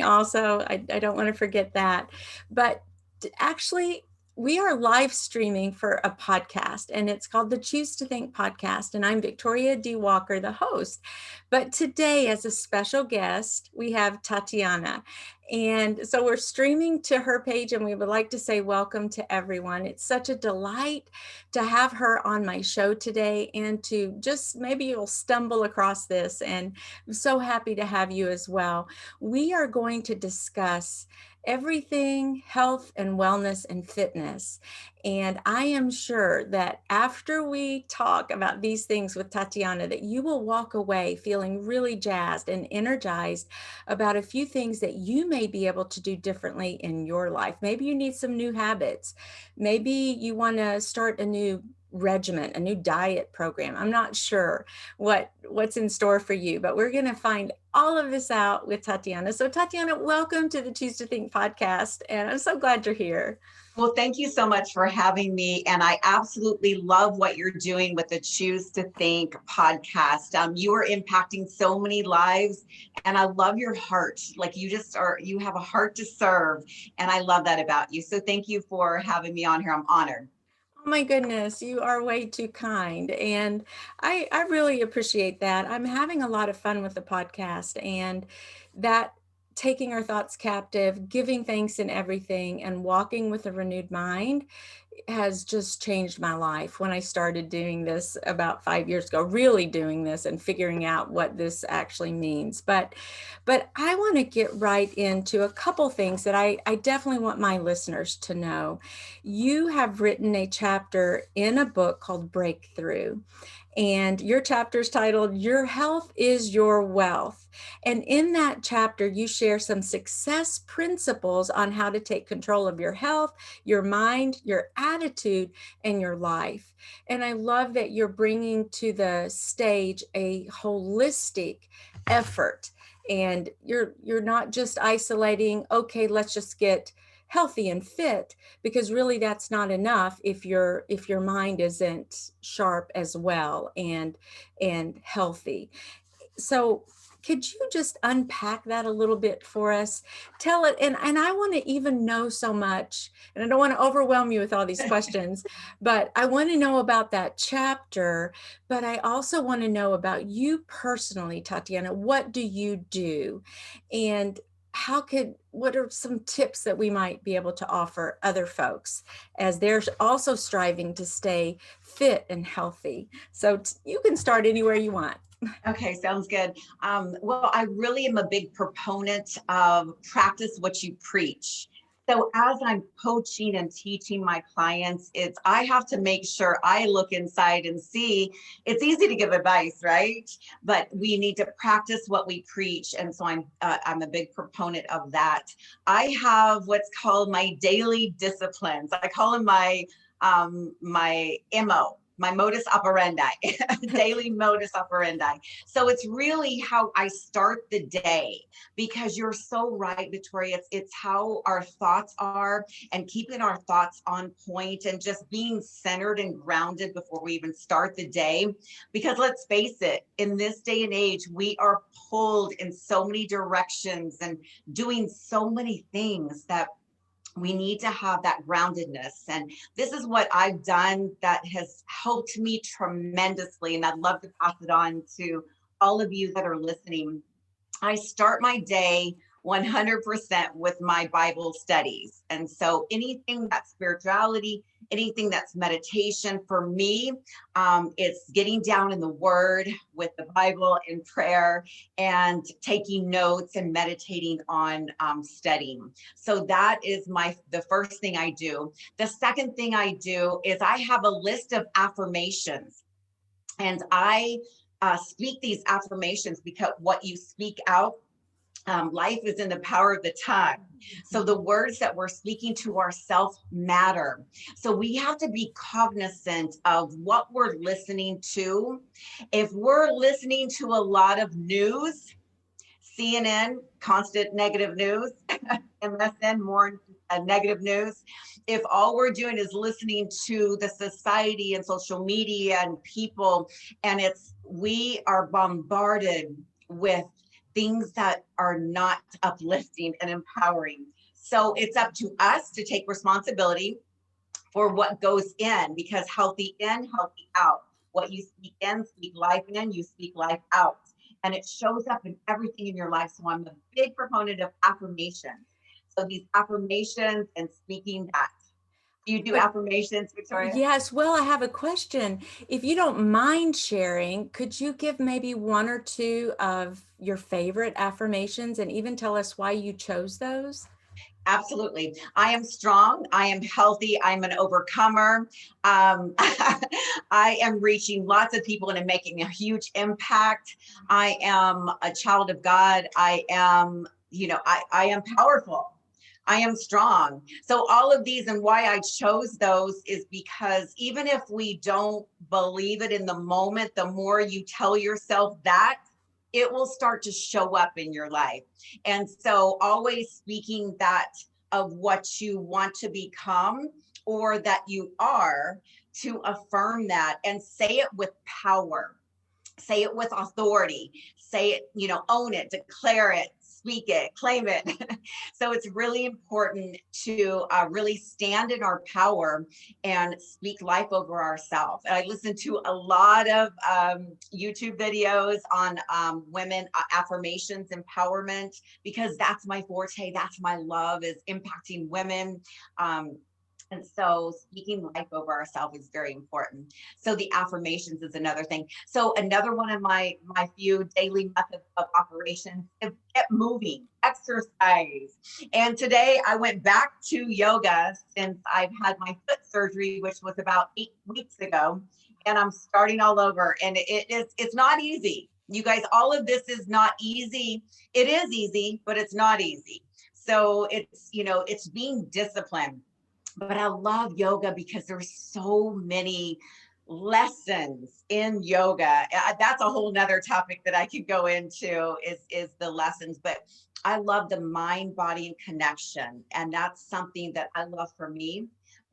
also. I don't want to forget that. But actually, we are live streaming for a podcast, and it's called the Choose to Think podcast. And I'm Victoria D. Walker, the host. But today, as a special guest, we have Tatiana. And so we're streaming to her page, and we would like to say welcome to everyone. It's such a delight to have her on my show today, and to just maybe you'll stumble across this. And I'm so happy to have you as well. We are going to discuss everything health and wellness and fitness. And I am sure that after we talk about these things with Tatiana, that you will walk away feeling really jazzed and energized about a few things that you may be able to do differently in your life. Maybe you need some new habits. Maybe you want to start a new regimen, a new diet program. I'm not sure what's in store for you, but we're going to find all of this out with Tatiana. So Tatiana, welcome to the Choose to Think podcast, and I'm so glad you're here. Well, thank you so much for having me. And I absolutely love what you're doing with the Choose to Think podcast. You are impacting so many lives, and I love your heart. Like you have a heart to serve. And I love that about you. So thank you for having me on here. I'm honored. Oh my goodness, you are way too kind. And I really appreciate that. I'm having a lot of fun with the podcast, and that taking our thoughts captive, giving thanks in everything, and walking with a renewed mind has just changed my life when I started doing this about 5 years ago, really doing this and figuring out what this actually means. But I want to get right into a couple things that I definitely want my listeners to know. You have written a chapter in a book called Breakthrough, and your chapter is titled Your Health is Your Wealth. And in that chapter, you share some success principles on how to take control of your health, your mind, your attitude, and your life. And I love that you're bringing to the stage a holistic effort. And you're not just isolating, okay, let's just get healthy and fit, because really that's not enough if your mind isn't sharp as well and healthy. So could you just unpack that a little bit for us? Tell it, and I want to even know so much, and I don't want to overwhelm you with all these questions, but I want to know about that chapter, but I also want to know about you personally, Tatiana. What do you do? And what are some tips that we might be able to offer other folks as they're also striving to stay fit and healthy? So you can start anywhere you want. Okay, sounds good. Well, I really am a big proponent of practice what you preach. So as I'm coaching and teaching my clients, I have to make sure I look inside and see. It's easy to give advice, right? But we need to practice what we preach, and so I'm a big proponent of that. I have what's called my daily disciplines. I call them my MO, my modus operandi, daily modus operandi. So it's really how I start the day, because you're so right, Victoria. It's how our thoughts are, and keeping our thoughts on point, and just being centered and grounded before we even start the day. Because let's face it, in this day and age, we are pulled in so many directions and doing so many things that we need to have that groundedness. And this is what I've done that has helped me tremendously. And I'd love to pass it on to all of you that are listening. I start my day 100% with my Bible studies. And so anything that's spirituality, anything that's meditation for me, it's getting down in the Word with the Bible in prayer, and taking notes and meditating on studying. So that is the first thing I do. The second thing I do is I have a list of affirmations, and I speak these affirmations, because what you speak out, life is in the power of the tongue. So the words that we're speaking to ourselves matter. So we have to be cognizant of what we're listening to. If we're listening to a lot of news, CNN, constant negative news, MSN, more negative news. If all we're doing is listening to the society and social media and people, and we are bombarded with things that are not uplifting and empowering. So it's up to us to take responsibility for what goes in, because healthy in, healthy out. What you speak in, speak life in, you speak life out. And it shows up in everything in your life. So I'm a big proponent of affirmations. So these affirmations and speaking that. Do you do But affirmations, Victoria? yes, well, I have a question. If you don't mind sharing, could you give maybe one or two of your favorite affirmations and even tell us why you chose those? Absolutely. I am strong. I am healthy. I'm an overcomer. I am reaching lots of people and I'm making a huge impact. I am a child of God. I am, I am powerful. I am strong. So all of these, and why I chose those is because even if we don't believe it in the moment, the more you tell yourself that, it will start to show up in your life. And so always speaking that of what you want to become or that you are, to affirm that and say it with power, say it with authority, say it, own it, declare it, speak it, claim it. So it's really important to really stand in our power and speak life over ourselves. And I listen to a lot of YouTube videos on women affirmations, empowerment, because that's my forte. That's my love, is impacting women. And so speaking life over ourselves is very important. So the affirmations is another thing. So another one of my few daily methods of operation is get moving, exercise. And today I went back to yoga since I've had my foot surgery, which was about 8 weeks ago. And I'm starting all over. And it's not easy. You guys, all of this is not easy. It is easy, but it's not easy. So it's being disciplined. But I love yoga because there's so many lessons in yoga. That's a whole nother topic that I could go into, is the lessons. But I love the mind, body, and connection. And that's something that I love for me.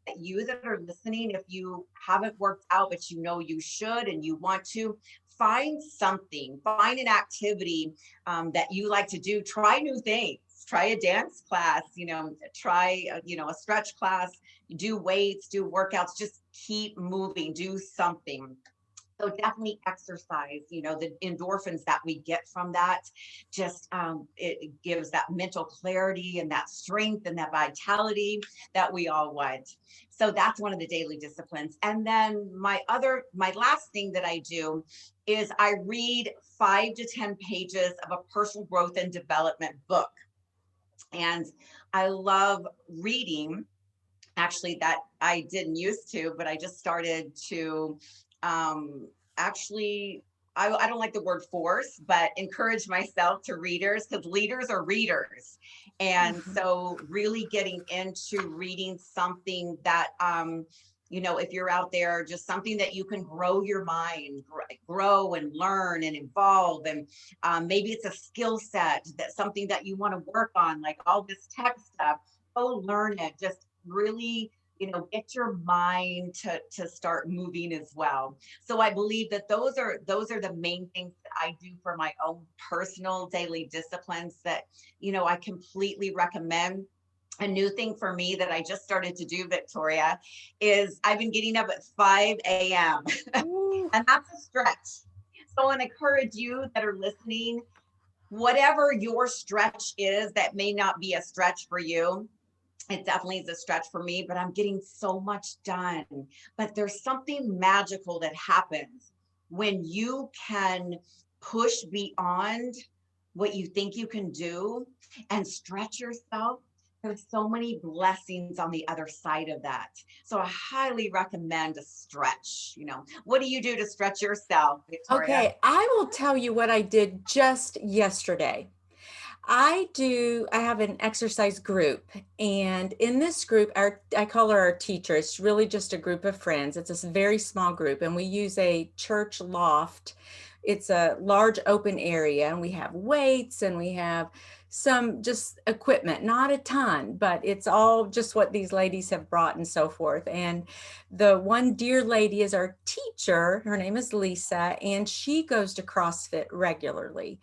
That you that are listening, if you haven't worked out, but you know you should and you want to, find something, find an activity that you like to do. Try new things. Try a dance class, try, a stretch class, do weights, do workouts, just keep moving, do something. So definitely exercise, the endorphins that we get from that, just it gives that mental clarity and that strength and that vitality that we all want. So that's one of the daily disciplines. And then my last thing that I do is I read 5 to 10 pages of a personal growth and development book. And I love reading. Actually, that I didn't used to, but I just started to actually, I don't like the word force, but encourage myself to readers, because leaders are readers. And Mhm. so really getting into reading something that, if you're out there, just something that you can grow your mind, grow and learn and evolve. And maybe it's a skill set, that something that you want to work on, like all this tech stuff. Go learn it. Just really, get your mind to start moving as well. So I believe that those are the main things that I do for my own personal daily disciplines that, I completely recommend. A new thing for me that I just started to do, Victoria, is I've been getting up at 5 a.m. Ooh. and that's a stretch. So I want to encourage you that are listening, whatever your stretch is, that may not be a stretch for you. It definitely is a stretch for me, but I'm getting so much done. But there's something magical that happens when you can push beyond what you think you can do and stretch yourself. There's so many blessings on the other side of that. So I highly recommend a stretch. What do you do to stretch yourself, Victoria? Okay, I will tell you what I did just yesterday. I have an exercise group, and in this group, I call her our teacher. It's really just a group of friends. It's a very small group, and we use a church loft. It's a large open area, and we have weights and we have some just equipment, not a ton, but it's all just what these ladies have brought and so forth. And the one dear lady is our teacher. Her name is Lisa, and she goes to CrossFit regularly.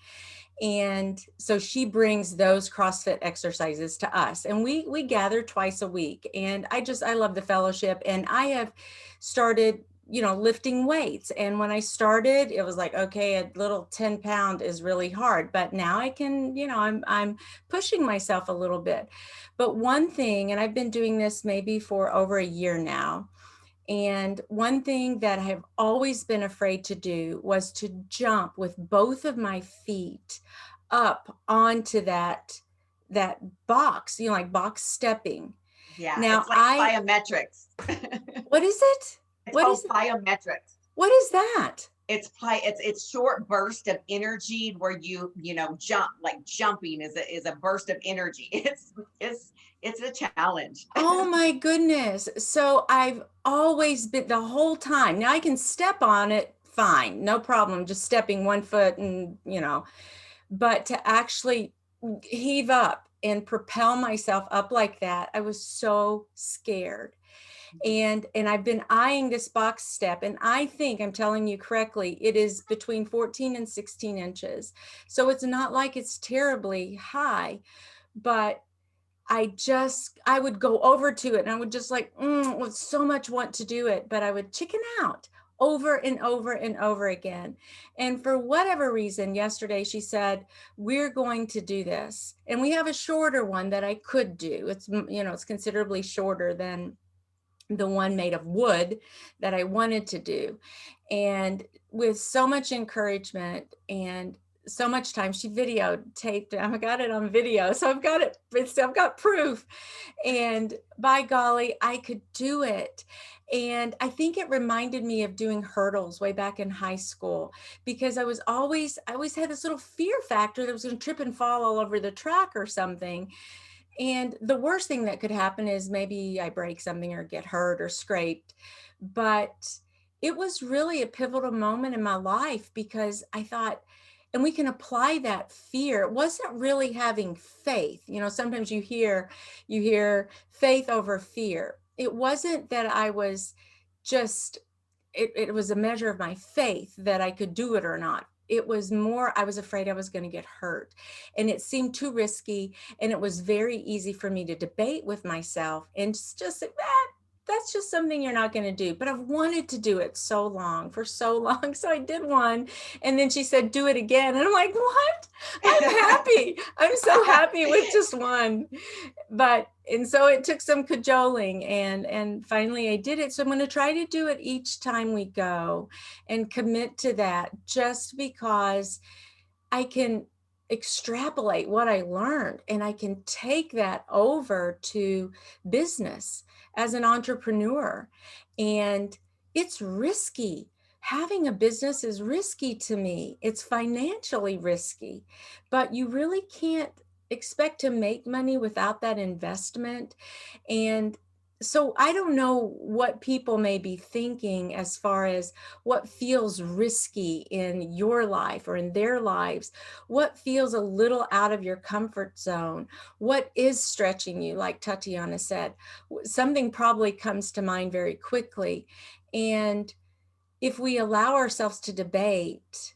And so she brings those CrossFit exercises to us, and we gather twice a week. And I love the fellowship, and I have started, lifting weights. And when I started, it was like, okay, a little 10-pound is really hard, but now I can, I'm pushing myself a little bit. But one thing, and I've been doing this maybe for over a year now, and one thing that I have always been afraid to do was to jump with both of my feet up onto that box, like box stepping. Yeah, Now it's like I plyometrics. what is it? It's What called is plyometrics. what is that? It's short burst of energy where you jump, like jumping is a burst of energy. It's a challenge. Oh my goodness. So I've always been the whole time. Now I can step on it fine, no problem, just stepping one foot and, but to actually heave up and propel myself up like that, I was so scared. And I've been eyeing this box step, and I think I'm telling you correctly, it is between 14 and 16 inches. So it's not like it's terribly high, but I would go over to it and I would just like, would so much want to do it, but I would chicken out over and over and over again. And for whatever reason, yesterday she said, we're going to do this. And we have a shorter one that I could do. It's considerably shorter than the one made of wood that I wanted to do. And with so much encouragement and so much time, she videotaped it. I got it on video. So I've got proof. And by golly, I could do it. And I think it reminded me of doing hurdles way back in high school, because I always had this little fear factor that I was going to trip and fall all over the track or something. And the worst thing that could happen is maybe I break something or get hurt or scraped. But it was really a pivotal moment in my life, because I thought, and we can apply that fear. It wasn't really having faith. Sometimes you hear faith over fear. It wasn't that I was just, it was a measure of my faith that I could do it or not. It was more, I was afraid I was going to get hurt, and it seemed too risky. And it was very easy for me to debate with myself and just say, that's just something you're not going to do. But I've wanted to do it for so long. So I did one. And then she said, do it again. And I'm like, what? I'm happy. I'm so happy with just one. And so it took some cajoling, and finally I did it. So I'm going to try to do it each time we go and commit to that, just because I can extrapolate what I learned, and I can take that over to business as an entrepreneur. And it's risky. Having a business is risky to me. It's financially risky, but you really can't expect to make money without that investment. And so I don't know what people may be thinking as far as what feels risky in your life or in their lives, what feels a little out of your comfort zone, what is stretching you, like Tatiana said. Something probably comes to mind very quickly. And if we allow ourselves to debate,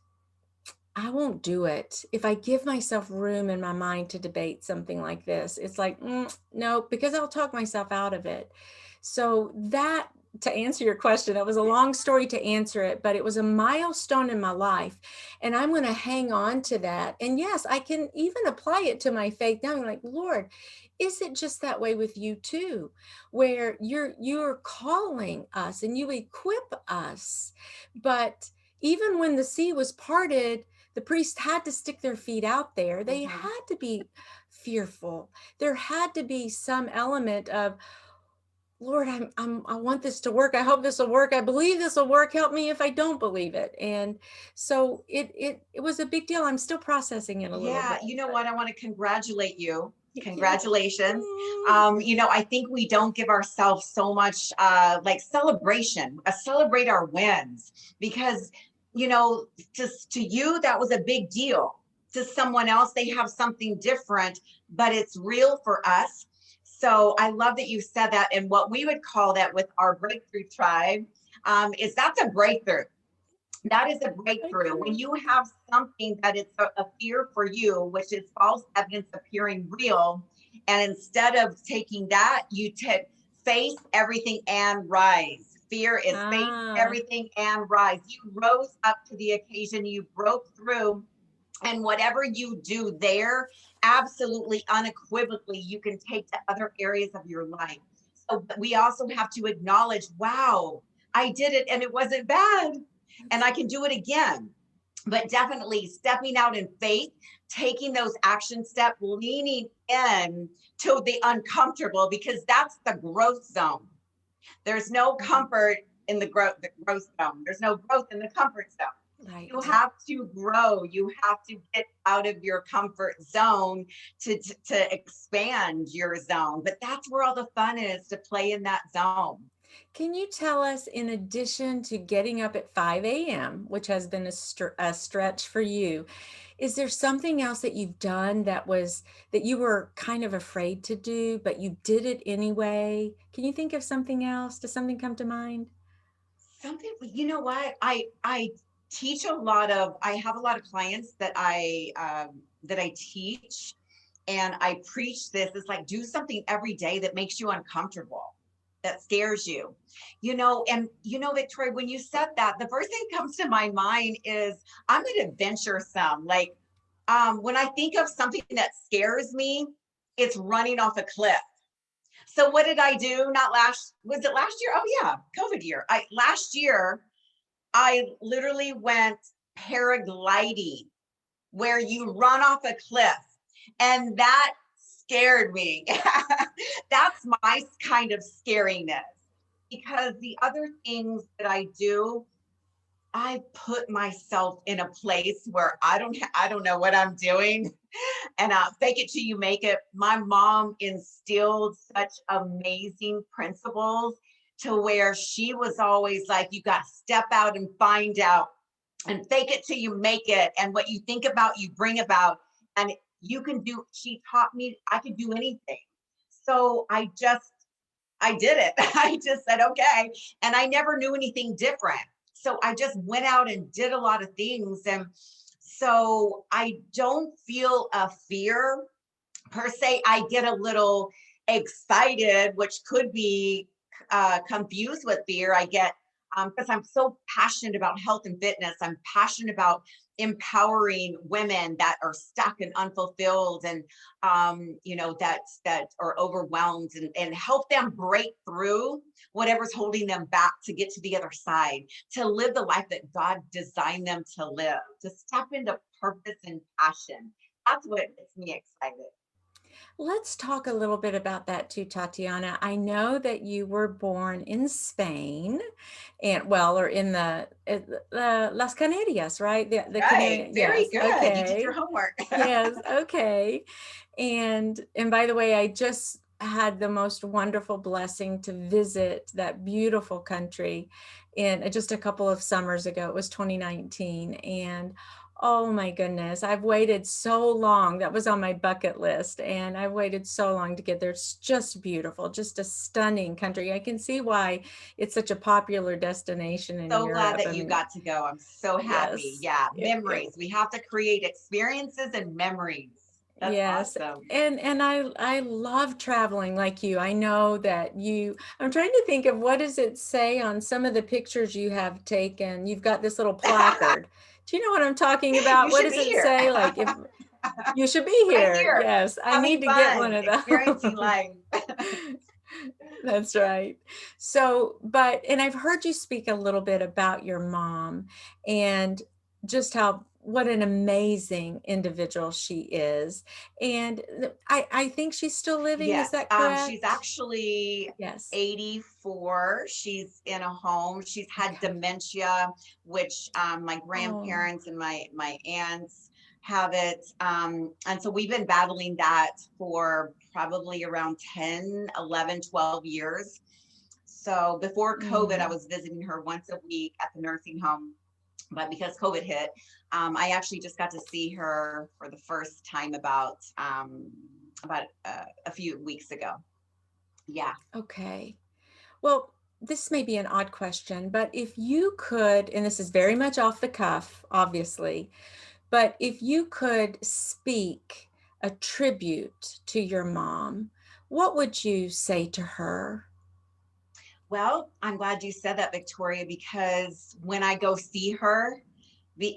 I won't do it. If I give myself room in my mind to debate something like this, it's like, no, because I'll talk myself out of it. So that, to answer your question, that was a long story to answer it, but it was a milestone in my life. And I'm going to hang on to that. And yes, I can even apply it to my faith now. I'm like, Lord, is it just that way with you too, where you're calling us and you equip us? But even when the sea was parted, the priests had to stick their feet out there. They had to be fearful. There had to be some element of, Lord, I want this to work. I hope this will work. I believe this will work. Help me if I don't believe it. And so it was a big deal. I'm still processing it a little Yeah, bit. you know what? I want to congratulate you. Thank you. Congratulations. I think we don't give ourselves so much like celebration, celebrate our wins, because to you that was a big deal. To someone else, they have something different, but it's real for us. So I love that you said that. And what we would call that with our breakthrough tribe is that's a breakthrough. That is a I breakthrough. When agree. you have something that it's a fear for you, which is false evidence appearing real, and instead of taking that, you face everything and rise. Fear is face Ah, everything and rise. You rose up to the occasion, you broke through, and whatever you do there, absolutely unequivocally, you can take to other areas of your life. So we also have to acknowledge, wow, I did it and it wasn't bad. And I can do it again. But definitely stepping out in faith, taking those action steps, leaning in to the uncomfortable, because that's the growth zone. There's no right, comfort in the growth zone. There's no growth in the comfort zone. You right. have to grow. You have to get out of your comfort zone to expand your zone. But that's where all the fun is, to play in that zone. Can you tell us, in addition to getting up at 5 a.m., which has been a stretch for you, is there something else that you've done that you were kind of afraid to do, but you did it anyway? Can you think of something else? Does something come to mind? Something, you know what? I teach a lot of. I have a lot of clients that I teach, and I preach this. It's like, do something every day that makes you uncomfortable, that scares you. And Victoria, when you said that, the first thing that comes to my mind is I'm an adventure some. Like, when I think of something that scares me, it's running off a cliff. So what did I do? Not last, was it last year? Oh yeah, COVID year. I last year I literally went paragliding, where you run off a cliff. And that scared me. That's my kind of scariness. Because the other things that I do, I put myself in a place where I don't know what I'm doing. And fake it till you make it. My mom instilled such amazing principles, to where she was always like, you got to step out and find out, and fake it till you make it. And what you think about, you bring about. And you can do, she taught me I could do anything. So I did it. I just said, okay. And I never knew anything different. So I just went out and did a lot of things. And so I don't feel a fear per se. I get a little excited, which could be confused with fear. I get, because I'm so passionate about health and fitness. I'm passionate about empowering women that are stuck and unfulfilled, and that are overwhelmed, and help them break through whatever's holding them back, to get to the other side, to live the life that God designed them to live, to step into purpose and passion. That's what gets me excited. Let's talk a little bit about that too, Tatiana. I know that you were born in Spain, and well, or in the Las Canarias, right? The Right. Canary, Very yes. good. You did your Okay. homework. Yes, okay. And by the way, I just had the most wonderful blessing to visit that beautiful country in just a couple of summers ago. It was 2019, and oh my goodness, I've waited so long. That was on my bucket list, and I've waited so long to get there. It's just beautiful, just a stunning country. I can see why it's such a popular destination in So glad Europe. that I you mean, got to go. I'm so happy. yes, Yeah. it Memories. We have to create experiences and memories. That's yes, awesome. and I love traveling like you. I know that I'm trying to think of, what does it say on some of the pictures you have taken? You've got this little placard. Do you know what I'm talking about? You What should does be it here. say? Like, if you should be Right here. here. Yes, I need Having to get one fun, of experiencing those. life. That's right. So, and I've heard you speak a little bit about your mom, and just what an amazing individual she is. And I think she's still living. Is Yes, that she's correct? actually Yes. 84. She's in a home. She's had Okay. dementia, which my Oh, grandparents and my aunts have it. And so we've been battling that for probably around 10, 11, 12 years. So before COVID, I mm, was visiting her once a week at the nursing home. But because COVID hit, I actually just got to see her for the first time about a few weeks ago. Yeah. okay. Well, this may be an odd question, but if you could, and this is very much off the cuff, obviously, but if you could speak a tribute to your mom, what would you say to her? Well, I'm glad you said that, Victoria, because when I go see her,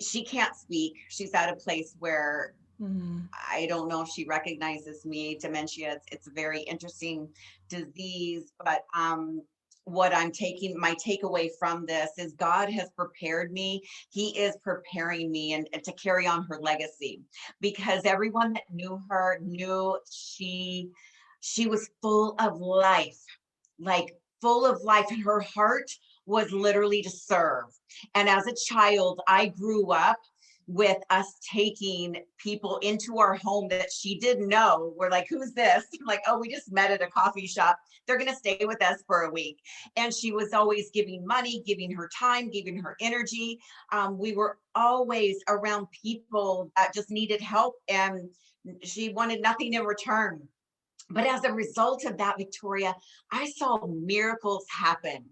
she can't speak. She's at a place where Mm, I don't know if she recognizes me. Dementia, it's a very interesting disease, but what I'm taking, my takeaway from this is God has prepared me. He is preparing me and to carry on her legacy, because everyone that knew her knew she was full of life, like full of life, and her heart was literally to serve. And as a child, I grew up with us taking people into our home that she didn't know. We're like, who's this? Like, oh, we just met at a coffee shop. They're going to stay with us for a week. And she was always giving money, giving her time, giving her energy. We were always around people that just needed help, and she wanted nothing in return. But as a result of that, Victoria, I saw miracles happen,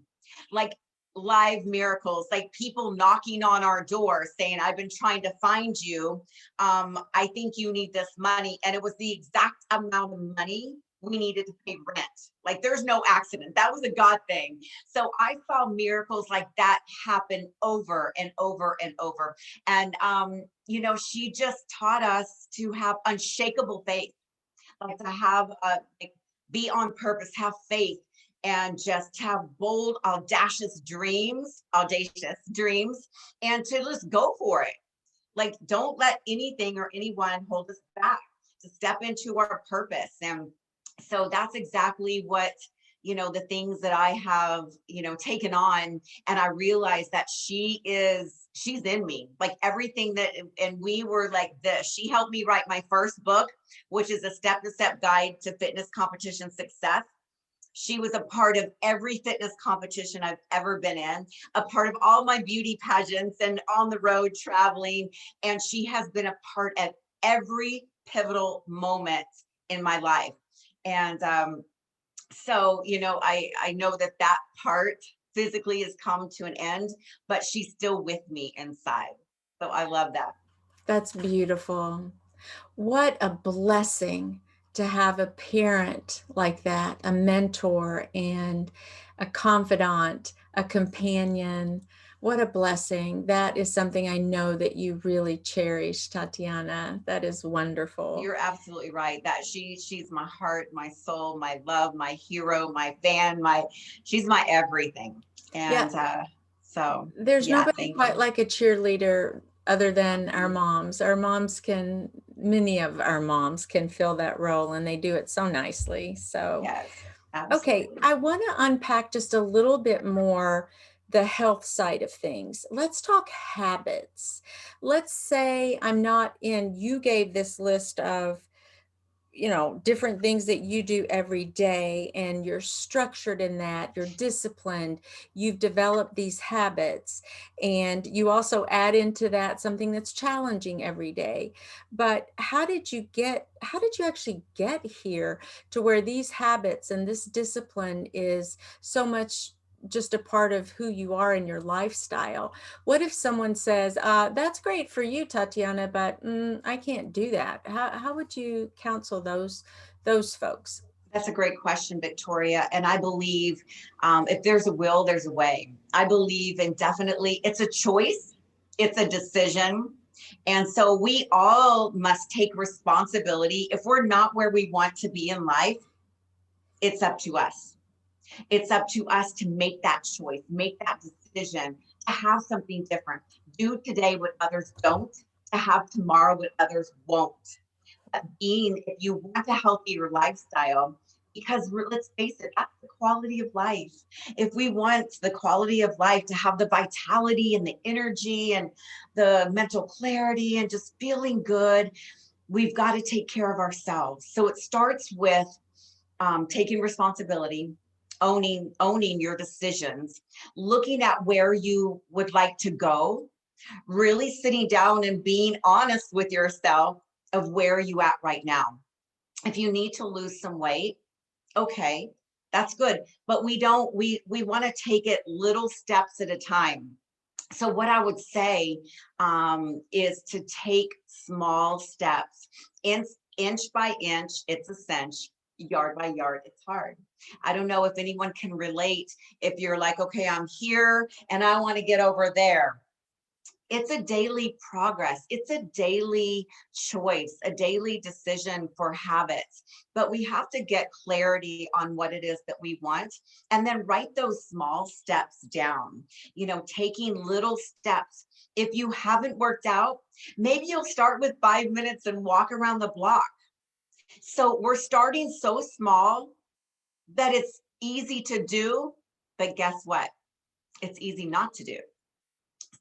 like live miracles, like people knocking on our door saying, I've been trying to find you. I think you need this money. And it was the exact amount of money we needed to pay rent. Like there's no accident. That was a God thing. So I saw miracles like that happen over and over and over. And, she just taught us to have unshakable faith, like to have like, be on purpose, have faith, and just have bold, audacious dreams, and to just go for it. Like, don't let anything or anyone hold us back to step into our purpose. And so that's exactly what, the things that I have, taken on. And I realized that she's in me, like everything that, and we were like this. She helped me write my first book, which is a step-to-step guide to fitness competition success. She was a part of every fitness competition I've ever been in, a part of all my beauty pageants and on the road traveling. And she has been a part of every pivotal moment in my life. And so, I know that part physically has come to an end, but she's still with me inside. So I love that. that's beautiful. What a blessing to have a parent like that, a mentor and a confidant, a companion. What a blessing. That is something I know that you really cherish, Tatiana. That is wonderful. You're absolutely right. That she's my heart, my soul, my love, my hero, my fan, she's my everything. Yeah, And so there's yeah, nobody thank quite you. like a cheerleader other than our Absolutely. moms. Our moms can, many of our moms can fill that role and they do it so nicely. So, Yes, okay, absolutely. I want to unpack just a little bit more the health side of things. Let's talk habits. Let's say I'm not in, you gave this list of, different things that you do every day, and you're structured in that, you're disciplined, you've developed these habits, and you also add into that something that's challenging every day. But how did you actually get here to where these habits and this discipline is so much just a part of who you are in your lifestyle? What if someone says, that's great for you, Tatiana, but I can't do that? How would you counsel those folks? That's a great question, Victoria. And I believe if there's a will, there's a way. I believe in definitely it's a choice, it's a decision. And so we all must take responsibility. If we're not where we want to be in life, it's up to us. It's up to us to make that choice, make that decision, to have something different. Do today what others don't, to have tomorrow what others won't. Being, if you want a healthier lifestyle, because let's face it, that's the quality of life. If we want the quality of life to have the vitality and the energy and the mental clarity and just feeling good, we've got to take care of ourselves. So it starts with taking responsibility, owning your decisions, looking at where you would like to go, really sitting down and being honest with yourself of where you at right now. If you need to lose some weight, okay. That's good. But we want to take it little steps at a time. So what I would say is to take small steps, inch, inch by inch. It's a cinch. Yard by yard, it's hard. I don't know if anyone can relate. If you're like, okay, I'm here and I want to get over there, it's a daily progress. It's a daily choice, a daily decision for habits. But we have to get clarity on what it is that we want and then write those small steps down, taking little steps. If you haven't worked out, maybe you'll start with 5 minutes and walk around the block. So we're starting so small that it's easy to do. But guess what? It's easy not to do.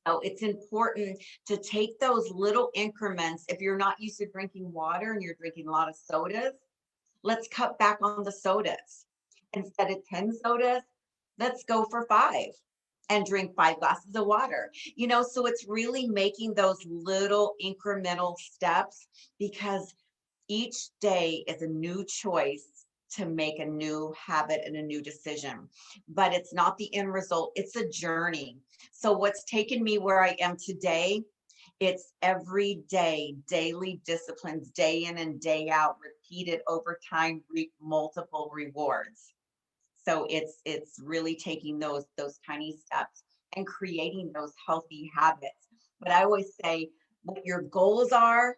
So it's important to take those little increments. If you're not used to drinking water and you're drinking a lot of sodas, let's cut back on the sodas. Instead of 10 sodas, let's go for 5 and drink 5 glasses of water. So it's really making those little incremental steps, because each day is a new choice to make a new habit and a new decision. But it's not the end result, it's a journey. So, what's taken me where I am today, it's every day, daily disciplines, day in and day out, repeated over time, reap multiple rewards. So it's really taking those tiny steps and creating those healthy habits. But I always say what your goals are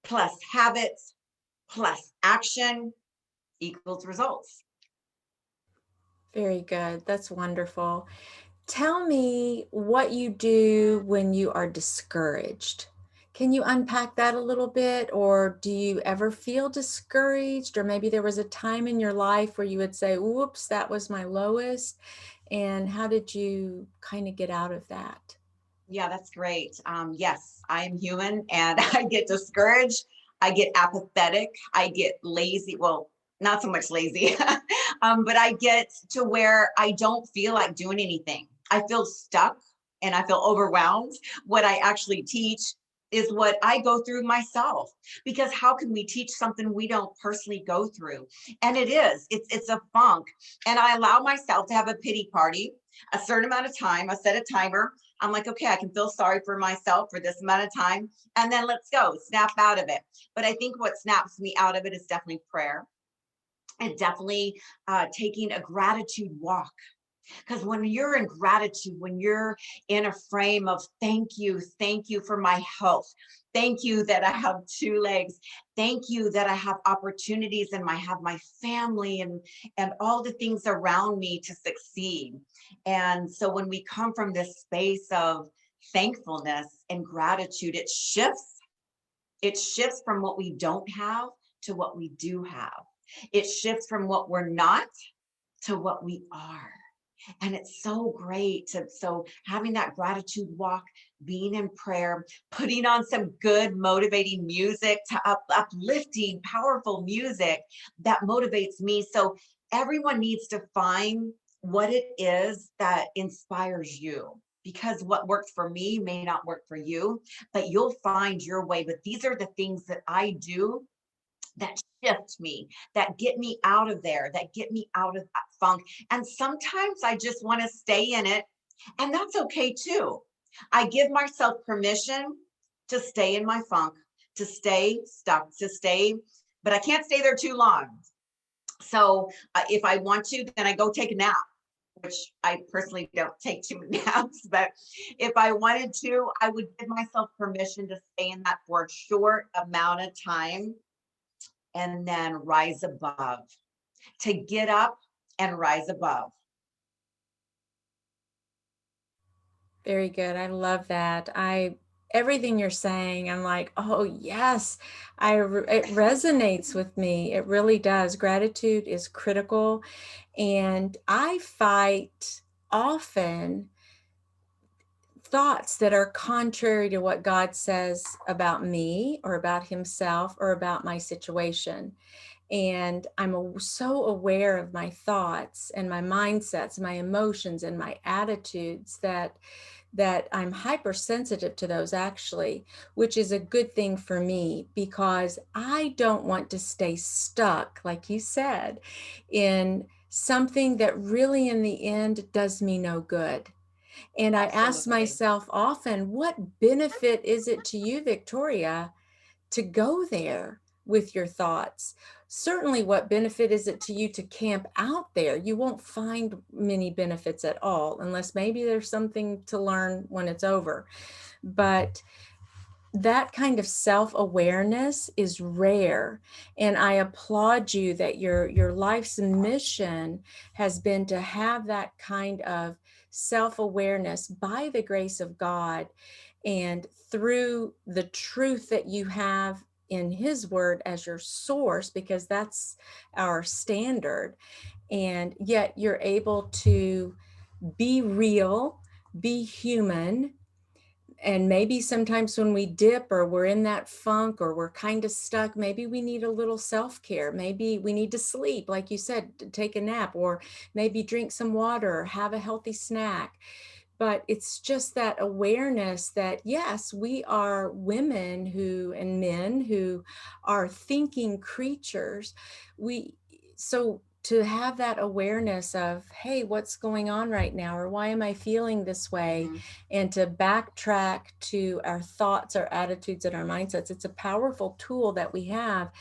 plus habits plus action equals results. Very good. That's wonderful. Tell me what you do when you are discouraged. Can you unpack that a little bit? Or do you ever feel discouraged? Or maybe there was a time in your life where you would say, whoops, that was my lowest. And how did you kind of get out of that? Yeah, that's great. Yes, I am human and I get discouraged. I get apathetic. I get lazy. Well, not so much lazy, but I get to where I don't feel like doing anything. I feel stuck and I feel overwhelmed. What I actually teach is what I go through myself, because how can we teach something we don't personally go through? And it's a funk. And I allow myself to have a pity party a certain amount of time. I set a timer. I'm like, okay, I can feel sorry for myself for this amount of time. And then let's go, snap out of it. But I think what snaps me out of it is definitely prayer, and definitely taking a gratitude walk. Because when you're in gratitude, when you're in a frame of thank you for my health. Thank you that I have 2 legs. Thank you that I have opportunities and I have my family and all the things around me to succeed. And so when we come from this space of thankfulness and gratitude, it shifts. It shifts from what we don't have to what we do have. It shifts from what we're not to what we are. And it's so great so having that gratitude walk, being in prayer, putting on some good motivating music, to uplifting powerful music that motivates me. So everyone needs to find what it is that inspires you, because what works for me may not work for you, but you'll find your way. But these are the things that I do that shift me, that get me out of there, that get me out of that funk. And sometimes I just want to stay in it, and that's okay too. I give myself permission to stay in my funk, to stay stuck, to stay, but I can't stay there too long. So if I want to, then I go take a nap, which I personally don't take too many naps. But if I wanted to, I would give myself permission to stay in that for a short amount of time and then rise above, to get up and rise above. Very good. I love that. Everything you're saying, I'm like, oh yes, it resonates with me. It really does. Gratitude is critical, and I fight often thoughts that are contrary to what God says about me or about himself or about my situation. And I'm so aware of my thoughts and my mindsets, my emotions and my attitudes that I'm hypersensitive to those actually, which is a good thing for me because I don't want to stay stuck, like you said, in something that really in the end does me no good. And I ask Absolutely. myself often, what benefit is it to you, Victoria, to go there with your thoughts? Certainly, what benefit is it to you to camp out there? You won't find many benefits at all, unless maybe there's something to learn when it's over. But that kind of self-awareness is rare, and I applaud you that your life's mission has been to have that kind of self-awareness by the grace of God, and through the truth that you have in his word as your source, because that's our standard. And yet you're able to be real, be human. And maybe sometimes when we dip or we're in that funk or we're kind of stuck, maybe we need a little self-care. Maybe we need to sleep, like you said, to take a nap, or maybe drink some water or have a healthy snack. But it's just that awareness that, yes, we are women who and men who are thinking creatures. We so to have that awareness of, hey, what's going on right now, or why am I feeling this way, Mhm. and to backtrack to our thoughts, our attitudes, and our mindsets. It's a powerful tool that we have.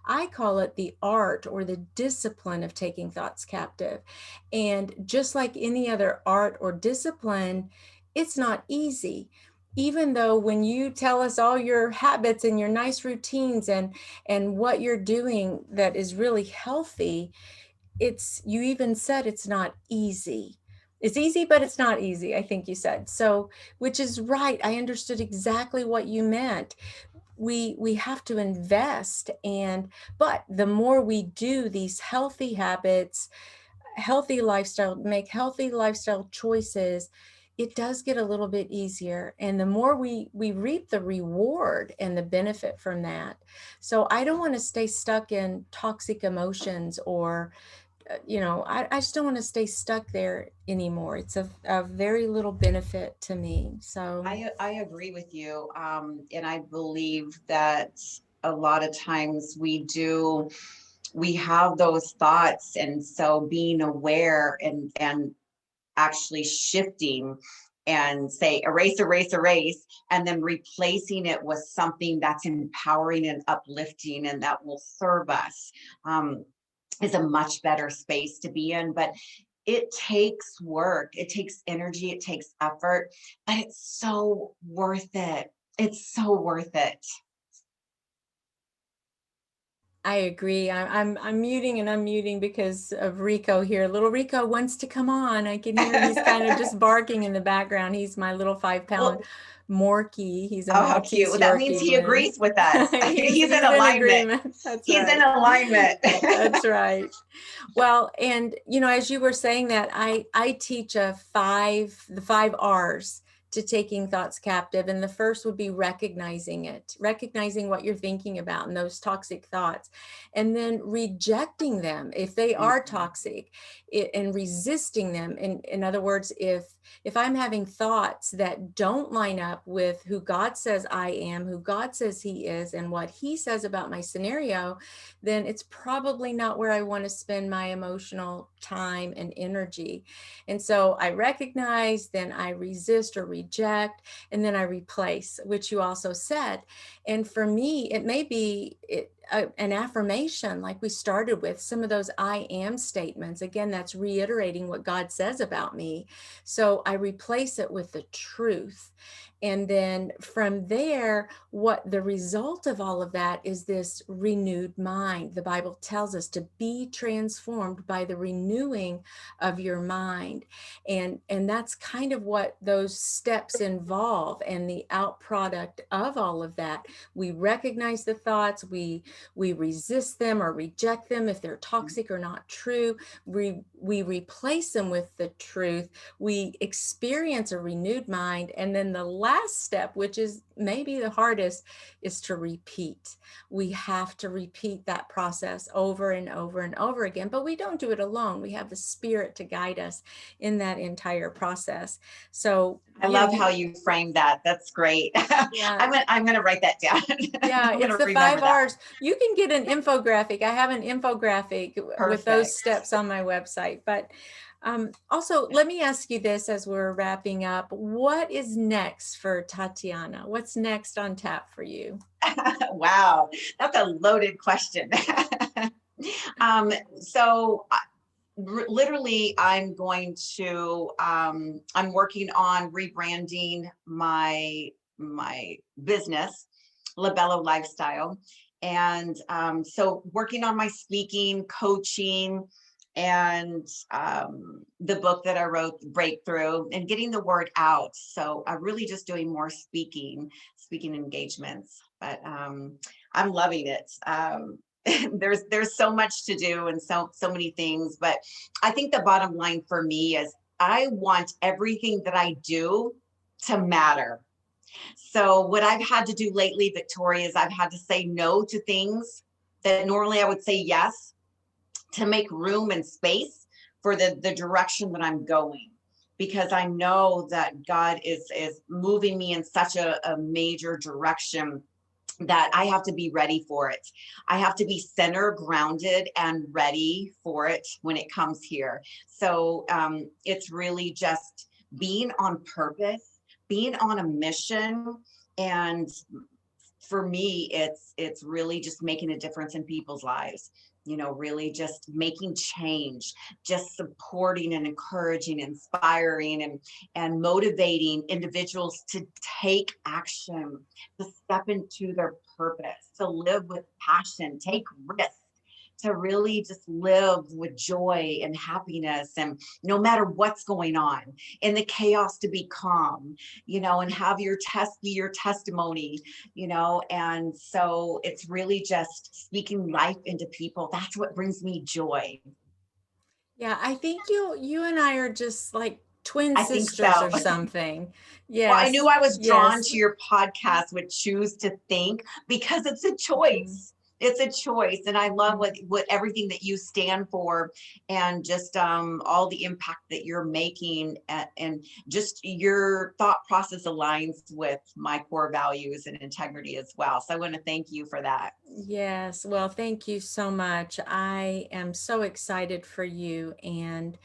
I call it the art or the discipline of taking thoughts captive. And just like any other art or discipline, it's not easy. Even though when you tell us all your habits and your nice routines and what you're doing that is really healthy, it's, you even said it's not easy. It's easy, but it's not easy, I think you said. So, which is right. I understood exactly what you meant. We have to invest, and but the more we do these healthy habits, healthy lifestyle, make healthy lifestyle choices, it does get a little bit easier, and the more we reap the reward and the benefit from that. So I don't want to stay stuck in toxic emotions, or I just don't want to stay stuck there anymore. It's of very little benefit to me. So I agree with you. And I believe that a lot of times we have those thoughts. And so being aware and actually shifting and say erase, erase, erase, and then replacing it with something that's empowering and uplifting and that will serve us. Is a much better space to be in. But it takes work, it takes energy, it takes effort, but it's so worth it. It's so worth it. I agree. I'm muting and unmuting because of Rico here. Little Rico wants to come on. I can hear he's kind of just barking in the background. He's my little 5 pound Well, Morkie. He's a oh, how cute. Maltese Well, that means Yorkie, he Lynn. agrees with us. He's in He's in alignment. agreement. That's He's in right. alignment. That's right. Well, and as you were saying that, I teach the 5 R's to taking thoughts captive. And the first would be recognizing it, recognizing what you're thinking about and those toxic thoughts, and then rejecting them if they are Mhm. toxic, and resisting them. In other words, if I'm having thoughts that don't line up with who God says I am, who God says he is, and what he says about my scenario, then it's probably not where I want to spend my emotional time and energy. And so I recognize, then I resist or reject, and then I replace, which you also said. And for me, it may be an affirmation, like we started with some of those I am statements. Again, that's reiterating what God says about me. So I replace it with the truth. And then from there, what the result of all of that is this renewed mind. The Bible tells us to be transformed by the renewing of your mind. And that's kind of what those steps involve, and the out product of all of that. We recognize the thoughts, we resist them or reject them if they're toxic or not true. We replace them with the truth. We experience a renewed mind. And then the last step, which is maybe the hardest, is to repeat. We have to repeat that process over and over and over again, but we don't do it alone. We have the Spirit to guide us in that entire process. So, I love how you framed that. That's great. yeah, I'm gonna write that down. yeah, I'm it's gonna the remember five that. R's. You can get an infographic. I have an infographic with those Perfect. steps on my website. But also, let me ask you this as we're wrapping up. What is next for Tatiana? What's next on tap for you? Wow, that's a loaded question. um, so literally I'm working on rebranding my business, LaBello Lifestyle. And so working on my speaking, coaching, and the book that I wrote, Breakthrough, and getting the word out. So I'm really just doing more speaking engagements. But I'm loving it. There's so much to do and so many things, but I think the bottom line for me is I want everything that I do to matter. So what I've had to do lately, Victoria, is I've had to say no to things that normally I would say yes, to make room and space for the direction that I'm going, because I know that God is moving me in such a major direction that I have to be ready for it. I have to be center grounded and ready for it when it comes here. So it's really just being on purpose, being on a mission. And for me, it's really just making a difference in people's lives, really just making change, just supporting and encouraging, inspiring, and motivating individuals to take action, to step into their purpose, to live with passion, take risks, to really just live with joy and happiness, and no matter what's going on in the chaos, to be calm, and have your test be your testimony, and so it's really just speaking life into people. That's what brings me joy. Yeah, I think you and I are just like twin I think sisters so. or something. Well, I knew Yes, I was drawn yes. to your podcast with Choose to Think, because it's a Mhm. choice. It's a choice. And I love Mhm. what everything that you stand for, and just all the impact that you're making, and just your thought process aligns with my core values and integrity as well. So I want to thank you for that. Yes, well, thank you so much. I am so excited for you, and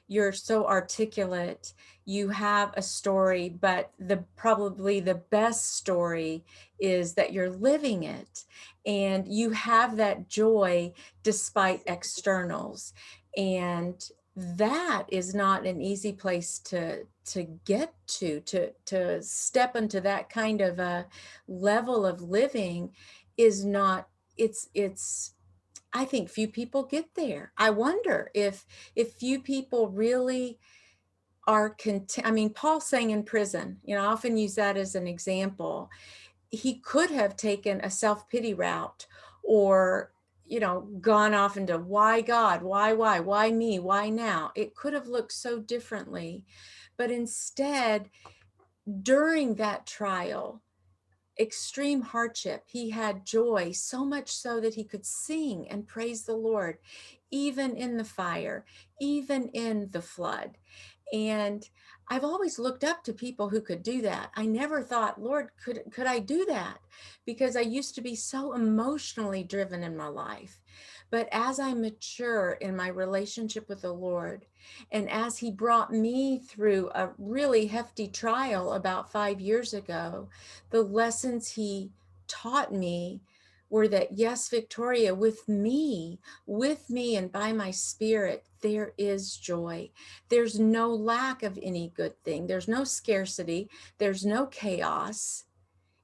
you're so articulate. You have a story, but the probably the best story is that you're living it, and you have that joy despite externals. And that is not an easy place to get to step into that kind of a level of living is not, it's I think few people get there. I wonder if few people really are content. I mean, Paul sang in prison. I often use that as an example. He could have taken a self-pity route, or gone off into why God, why me, why now. It could have looked so differently. But instead, during that trial, extreme hardship, he had joy, so much so that he could sing and praise the Lord, even in the fire, even in the flood. And I've always looked up to people who could do that. I never thought, Lord, could I do that? Because I used to be so emotionally driven in my life. But as I mature in my relationship with the Lord, and as he brought me through a really hefty trial about 5 years ago, the lessons he taught me were that, yes, Victoria, with me and by my spirit, there is joy. There's no lack of any good thing. There's no scarcity. There's no chaos.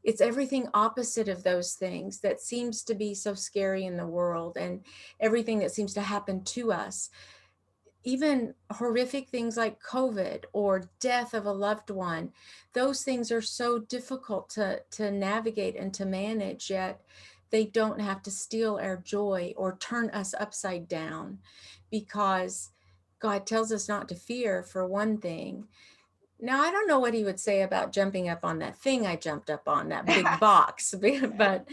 It's everything opposite of those things that seems to be so scary in the world, and everything that seems to happen to us. Even horrific things like COVID or death of a loved one, those things are so difficult to navigate and to manage, yet they don't have to steal our joy or turn us upside down, because God tells us not to fear, for one thing. Now, I don't know what he would say about jumping up on that thing I jumped up on, that big box, but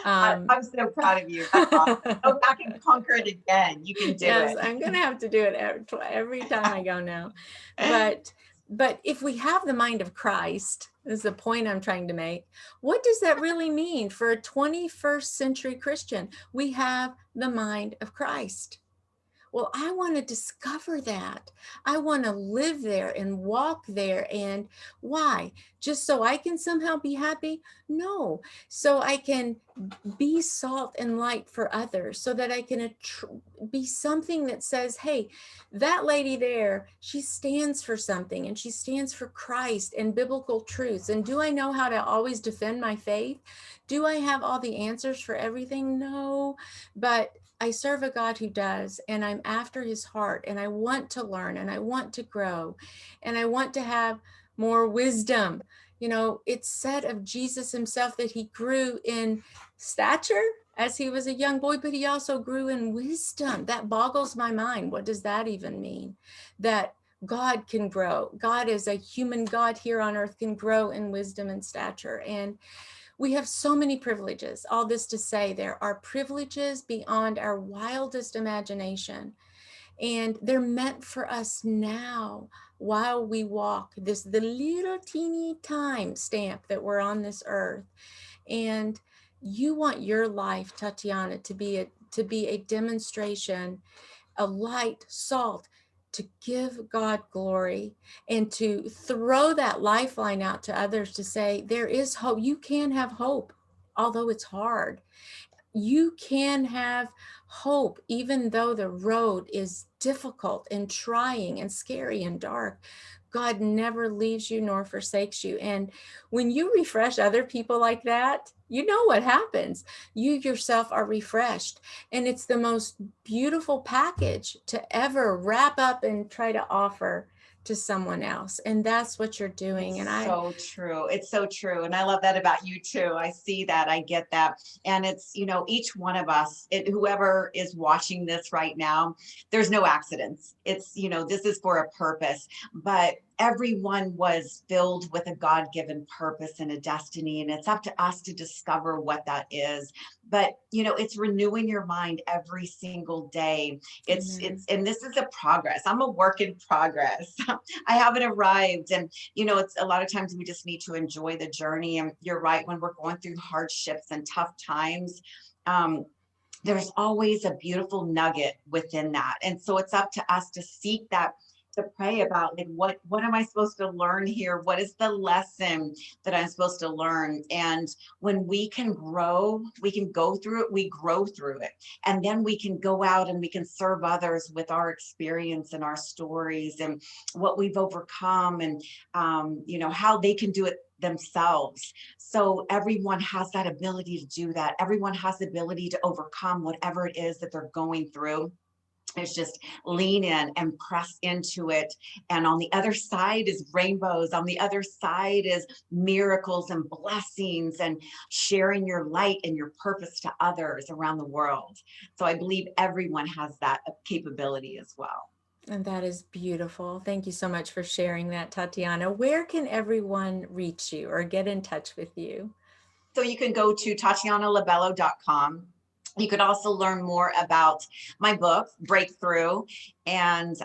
I'm so proud of you. That's awesome. Go back and conquer it again. You can do yes, I'm going to have to do it every time I go now. But it. But if we have the mind of Christ, is the point I'm trying to make, what does that really mean for a 21st century Christian? We have the mind of Christ. Well, I want to discover that. I want to live there and walk there. And why? Just so I can somehow be happy? No. So I can be salt and light for others, so that I can be something that says, hey, that lady there, she stands for something, and she stands for Christ and biblical truths. And do I know how to always defend my faith? Do I have all the answers for everything? No. But I serve a God who does, and I'm after his heart, and I want to learn, and I want to grow, and I want to have more wisdom. You know, it's said of Jesus himself that he grew in stature as he was a young boy, but he also grew in wisdom. That boggles my mind. What does that even mean? That God can grow. God, as a human God here on earth, can grow in wisdom and stature. And we have so many privileges. All this to say, there are privileges beyond our wildest imagination, and they're meant for us now while we walk the little teeny time stamp that we're on this earth. And you want your life, Tatiana, to be a demonstration, a light, salt, to give God glory, and to throw that lifeline out to others to say, there is hope. You can have hope, although it's hard. You can have hope, even though the road is difficult and trying and scary and dark. God never leaves you nor forsakes you. And when you refresh other people like that, you know what happens. You yourself are refreshed. And it's the most beautiful package to ever wrap up and try to offer to someone else. And that's what you're doing. And It's I, so true. It's so true. And I love that about you too. I see that. I get that. And it's, each one of us, whoever is watching this right now, there's no accidents. It's, this is for a purpose. But everyone was filled with a God-given purpose and a destiny. And it's up to us to discover what that is. But, it's renewing your mind every single day. amen. And this is a progress. I'm a work in progress. I haven't arrived. And it's a lot of times we just need to enjoy the journey. And you're right, when we're going through hardships and tough times, um, there's always a beautiful nugget within that. And so it's up to us to seek that, to pray about, like, what am I supposed to learn here? What is the lesson that I'm supposed to learn? And when we can grow, we can go through it, we grow through it. And then we can go out and we can serve others with our experience and our stories and what we've overcome, and how they can do it themselves. So everyone has that ability to do that. Everyone has the ability to overcome whatever it is that they're going through. It's just lean in and press into it. And on the other side is rainbows. On the other side is miracles and blessings and sharing your light and your purpose to others around the world. So I believe everyone has that capability as well. And that is beautiful. Thank you so much for sharing that, Tatiana. Where can everyone reach you or get in touch with you? So you can go to TatianaLaBello.com. You could also learn more about my book, Breakthrough. And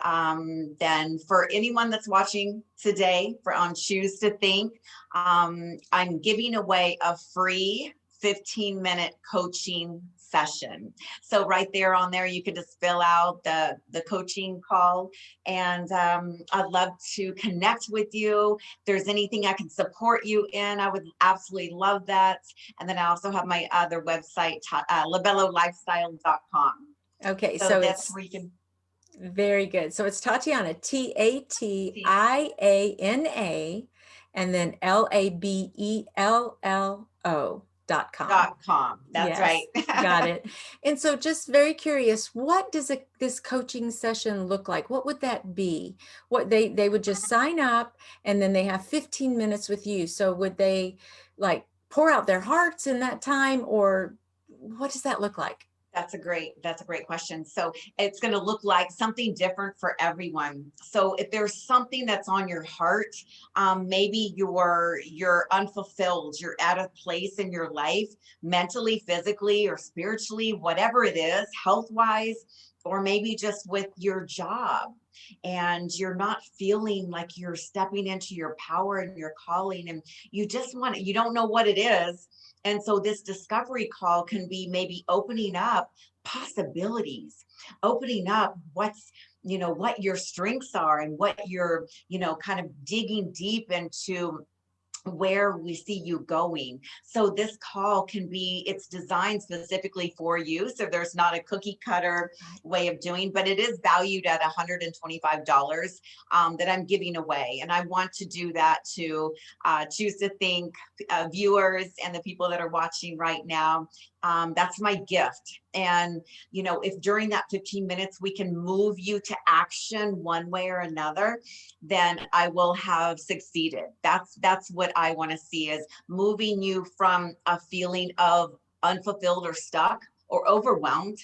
then for anyone that's watching today on Choose to Think, I'm giving away a free 15-minute coaching session. So right there on there, you can just fill out the coaching call. And I'd love to connect with you. If there's anything I can support you in, I would absolutely love that. And then I also have my other website, LaBelloLifestyle.com. Okay, So so that's it's where you can very good. So it's Tatiana, see Tatiana, and then LABELLO.com. .com. That's right. Yes, got it. And so just very curious, what does this coaching session look like? What would that be? What they would just sign up, and then they have 15 minutes with you. So would they like pour out their hearts in that time, or what does that look like? That's a great question. So it's going to look like something different for everyone. So if there's something that's on your heart, maybe you're unfulfilled, you're at a place in your life, mentally, physically, or spiritually, whatever it is, health wise, or maybe just with your job, and you're not feeling like you're stepping into your power and your calling, and you don't know what it is. And so this discovery call can be maybe opening up possibilities, opening up what your strengths are, and what you're, kind of digging deep into where we see you going. So this call it's designed specifically for you. So there's not a cookie cutter Right. way of doing, but it is valued at $125 that I'm giving away. And I want to do that to choose to think viewers and the people that are watching right now. That's my gift. And, if during that 15 minutes we can move you to action one way or another, then I will have succeeded. That's what I want to see, is moving you from a feeling of unfulfilled or stuck or overwhelmed,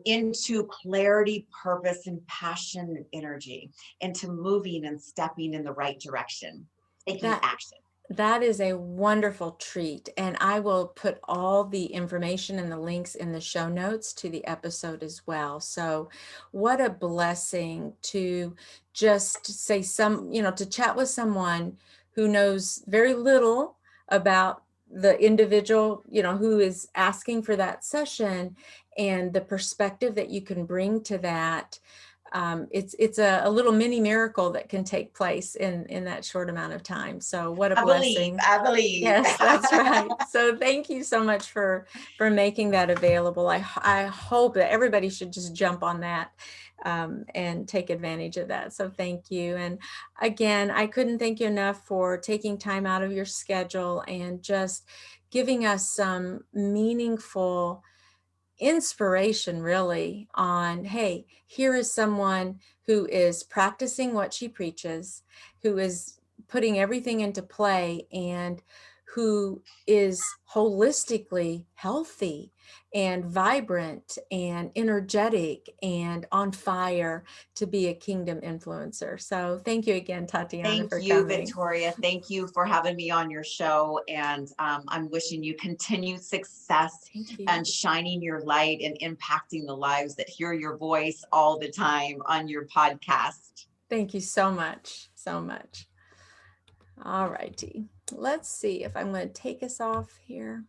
into clarity, purpose, and passion and energy, into moving and stepping in the right direction, taking That action. That is a wonderful treat. And I will put all the information and the links in the show notes to the episode as well. So, what a blessing to just say to chat with someone who knows very little about the individual, who is asking for that session, and the perspective that you can bring to that. It's a little mini miracle that can take place in that short amount of time. So what a I believe, blessing. I believe. Yes, that's right. So thank you so much for making that available. I hope that everybody should just jump on that, and take advantage of that. So thank you. And again, I couldn't thank you enough for taking time out of your schedule and just giving us some meaningful inspiration, really, on, hey, here is someone who is practicing what she preaches, who is putting everything into play, and who is holistically healthy and vibrant and energetic and on fire to be a kingdom influencer. So thank you again, Tatiana, Thank for you, coming. Victoria. Thank you for having me on your show. And I'm wishing you continued success Thank you. and shining your light and impacting the lives that hear your voice all the time on your podcast. Thank you so much. So much. All righty. Let's see if I'm going to take us off here.